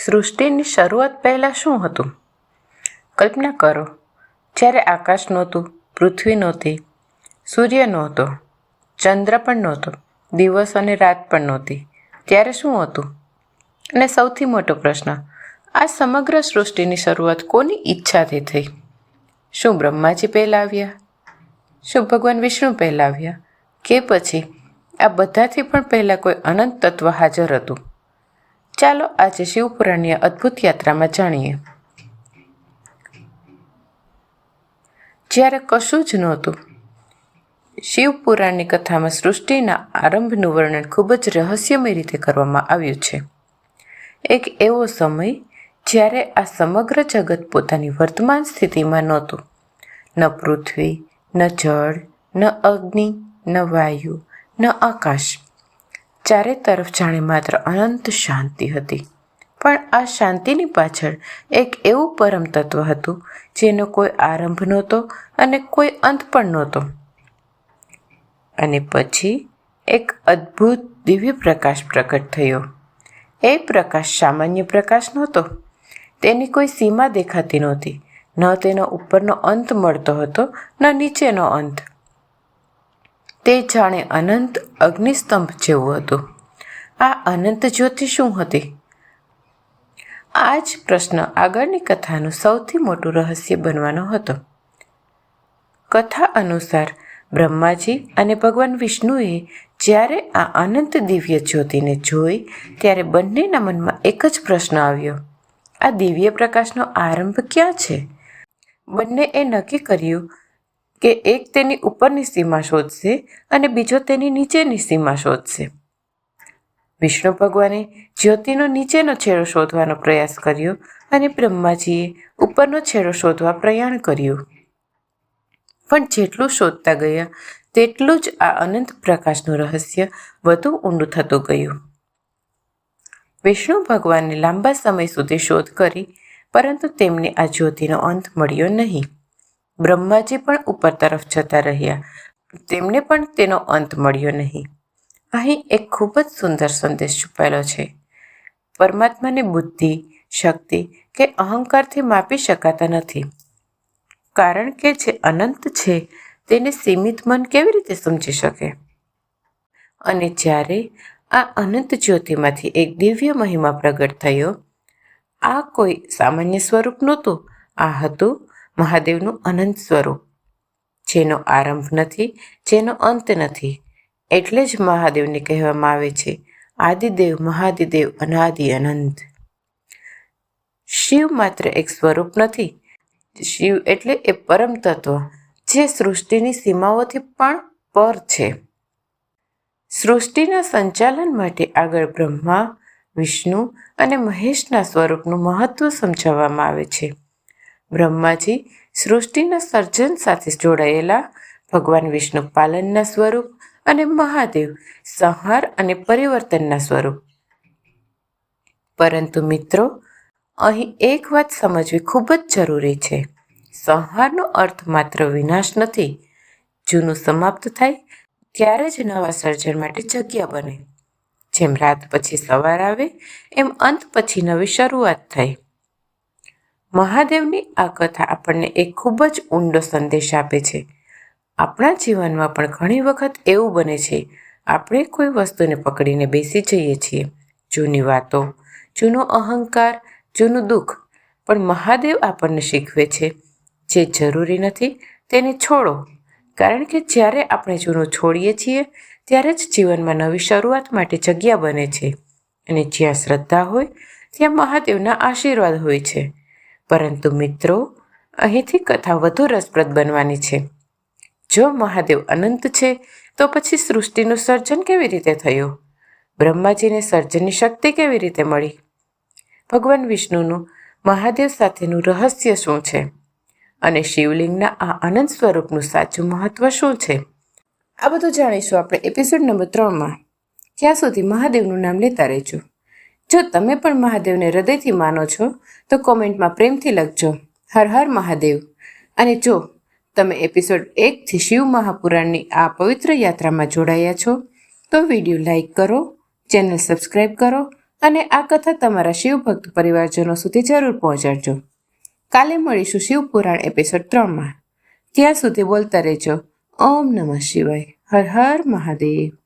સૃષ્ટિની શરૂઆત પહેલાં શું હતું? કલ્પના કરો, જ્યારે આકાશ નહોતું, પૃથ્વી નહોતી, સૂર્ય નહોતો, ચંદ્ર પણ નહોતો, દિવસ અને રાત પણ નહોતી, ત્યારે શું હતું? અને સૌથી મોટો પ્રશ્ન, આ સમગ્ર સૃષ્ટિની શરૂઆત કોની ઈચ્છાથી થઈ? શું બ્રહ્માજી પહેલાં આવ્યા? શું ભગવાન વિષ્ણુ પહેલાં આવ્યા? કે પછી આ બધાથી પણ પહેલાં કોઈ અનંત તત્વ હાજર હતું? ચાલો આજે શિવપુરાણની અદ્ભુત યાત્રામાં જાણીએ. જ્યારે કશું જ નહોતું. શિવપુરાણની કથામાં સૃષ્ટિના આરંભનું વર્ણન ખૂબ જ રહસ્યમય રીતે કરવામાં આવ્યું છે. એક એવો સમય જ્યારે આ સમગ્ર જગત પોતાની વર્તમાન સ્થિતિમાં નહોતું. ન પૃથ્વી, ન જળ, ન અગ્નિ, ન વાયુ, ન આકાશ. ચારે તરફ જાણે માત્ર અનંત શાંતિ હતી. પણ આ શાંતિની પાછળ એક એવું પરમ તત્વ હતું જેનો કોઈ આરંભ નહોતો અને કોઈ અંત પણ નહોતો. અને પછી એક અદ્ભુત દિવ્ય પ્રકાશ પ્રકટ થયો. એ પ્રકાશ સામાન્ય પ્રકાશ નહોતો. તેની કોઈ સીમા દેખાતી નહોતી. ન તેનો ઉપરનો અંત મળતો હતો, ન નીચેનો અંત. તે જાણે અનંત અગ્નિસ્તંભ જેવું હતું. આ અનંત જ્યોતિ શું હતી? આ જ પ્રશ્ન આગળની કથાનું સૌથી મોટું રહસ્ય બનવાનો હતો. કથા અનુસાર બ્રહ્માજી અને ભગવાન વિષ્ણુએ જ્યારે આ અનંત દિવ્ય જ્યોતિને જોઈ ત્યારે બંનેના મનમાં એક જ પ્રશ્ન આવ્યો, આ દિવ્ય પ્રકાશનો આરંભ ક્યાં છે? બંનેએ નક્કી કર્યું કે એક તેની ઉપરની સીમા શોધશે અને બીજો તેની નીચેની સીમા શોધશે. વિષ્ણુ ભગવાને જ્યોતિનો નીચેનો છેડો શોધવાનો પ્રયાસ કર્યો અને બ્રહ્માજીએ ઉપરનો છેડો શોધવા પ્રયાણ કર્યું. પણ જેટલું શોધતા ગયા તેટલું જ આ અનંત પ્રકાશનું રહસ્ય વધુ ઊંડું થતું ગયું. વિષ્ણુ ભગવાને લાંબા સમય સુધી શોધ કરી, પરંતુ તેમને આ જ્યોતિનો અંત મળ્યો નહીં. બ્રહ્માજી પણ ઉપર તરફ જતા રહ્યા, તેમને પણ તેનો અંત મળ્યો નહીં. અહીં એક ખૂબ જ સુંદર સંદેશ છુપાયેલો છે. પરમાત્માની બુદ્ધિ, શક્તિ કે અહંકારથી માપી શકાતા નથી. કારણ કે જે અનંત છે તેને સીમિત મન કેવી રીતે સમજી શકે? અને જ્યારે આ અનંત જ્યોતિમાંથી એક દિવ્ય મહિમા પ્રગટ થયો, આ કોઈ સામાન્ય સ્વરૂપ નહોતું. આ હતું મહાદેવનું અનંત સ્વરૂપ, જેનો આરંભ નથી, જેનો અંત નથી. એટલે જ મહાદેવને કહેવામાં આવે છે આદિદેવ, મહાદિદેવ, અનાદિ અનંત. શિવ માત્ર એક સ્વરૂપ નથી. શિવ એટલે એ પરમ તત્વ જે સૃષ્ટિની સીમાઓથી પણ પર છે. સૃષ્ટિના સંચાલન માટે આગળ બ્રહ્મા, વિષ્ણુ અને મહેશના સ્વરૂપનું મહત્વ સમજાવવામાં આવે છે. બ્રહ્માજી સૃષ્ટિના સર્જન સાથે જોડાયેલા, ભગવાન વિષ્ણુ પાલનના સ્વરૂપ અને મહાદેવ સંહાર અને પરિવર્તનના સ્વરૂપ. પરંતુ મિત્રો, અહીં એક વાત સમજવી ખૂબ જ જરૂરી છે. સંહારનો અર્થ માત્ર વિનાશ નથી. જૂનું સમાપ્ત થાય ત્યારે જ નવા સર્જન માટે જગ્યા બને. જેમ રાત પછી સવાર આવે, એમ અંત પછી નવી શરૂઆત થાય. મહાદેવની આ કથા આપણને એક ખૂબ જ ઊંડો સંદેશ આપે છે. આપણા જીવનમાં પણ ઘણી વખત એવું બને છે, આપણે કોઈ વસ્તુને પકડીને બેસી જઈએ છીએ. જૂની વાતો, જૂનો અહંકાર, જૂનું દુઃખ. પણ મહાદેવ આપણને શીખવે છે, જે જરૂરી નથી તેને છોડો. કારણ કે જ્યારે આપણે જૂનું છોડીએ છીએ ત્યારે જ જીવનમાં નવી શરૂઆત માટે જગ્યા બને છે. અને જ્યાં શ્રદ્ધા હોય ત્યાં મહાદેવના આશીર્વાદ હોય છે. પરંતુ મિત્રો, અહીંથી કથા વધુ રસપ્રદ બનવાની છે. જો મહાદેવ અનંત છે તો પછી સૃષ્ટિનું સર્જન કેવી રીતે થયું? બ્રહ્માજીને સર્જનની શક્તિ કેવી રીતે મળી? ભગવાન વિષ્ણુનું મહાદેવ સાથેનું રહસ્ય શું છે? અને શિવલિંગના આ અનંત સ્વરૂપનું સાચું મહત્વ શું છે? આ બધું જાણીશું આપણે એપિસોડ નંબર 3માં. ત્યાં સુધી મહાદેવનું નામ લેતા રહેજો. જો તમે પણ મહાદેવને હૃદયથી માનો છો તો કોમેન્ટમાં પ્રેમથી લખજો, હર હર મહાદેવ. અને જો તમે એપિસોડ 1થી શિવ મહાપુરાણની આ પવિત્ર યાત્રામાં જોડાયા છો તો વિડીયો લાઈક કરો, ચેનલ સબસ્ક્રાઈબ કરો અને આ કથા તમારા શિવભક્ત પરિવારજનો સુધી જરૂર પહોંચાડજો. કાલે મળીશું શિવપુરાણ એપિસોડ 3માં. ત્યાં સુધી બોલતા રહેજો ઓમ નમઃ શિવાય. હર હર મહાદેવ.